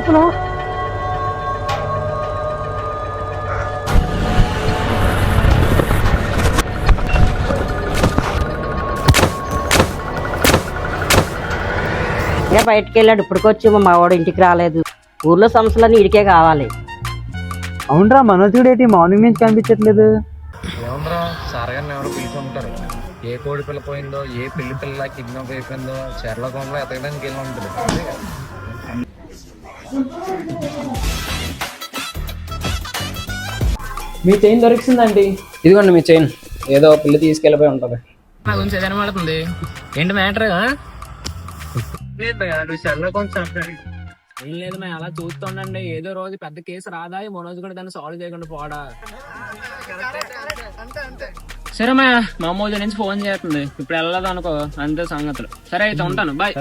చేస్తున్నావు? ఇంకా బయటికి వెళ్ళాడు, ఇప్పటికొచ్చి మా వాడు ఇంటికి రాలేదు. ఊర్లో సమస్యలన్నీ ఇడికే కావాలి. అవునరా, మనోజ్ కూడా ఏంటి మార్నింగ్ నుంచి కనిపించట్లేదు? ఏమన్నా సార్ గారిని ఎవరో పిలుచుంటారు. ఏ కోడి పిల్ల పోయిందో, ఏ పిల్లి పిల్ల కిడ్నాప్ అయిపోయిందో చర్లకోంలో ఎతకడానికి వెళ్ళి ఉంటుంది. మీ చైన్ దొరికిందండి. ఇదిగోండి మీ చైన్. ఏదో పిల్లి తీసుకెళ్ళిపోయి ఉంటది. నా గురించి ఏదైనా మాడుతుంది ఏంటి మ్యాటర్? ఏం లేదు మేము అలా చూస్తుండండి. ఏదో రోజు పెద్ద కేసు రాదా, మనోజ్ కూడా దాన్ని సాల్వ్ చేయకుండా పోడా. సరే మా అమ్మోజు నుంచి ఫోన్ చేస్తుంది, ఇప్పుడు వెళ్ళదు అనుకో, అంతే సంగతులు. సరే అయితే ఉంటాను, బాయ్.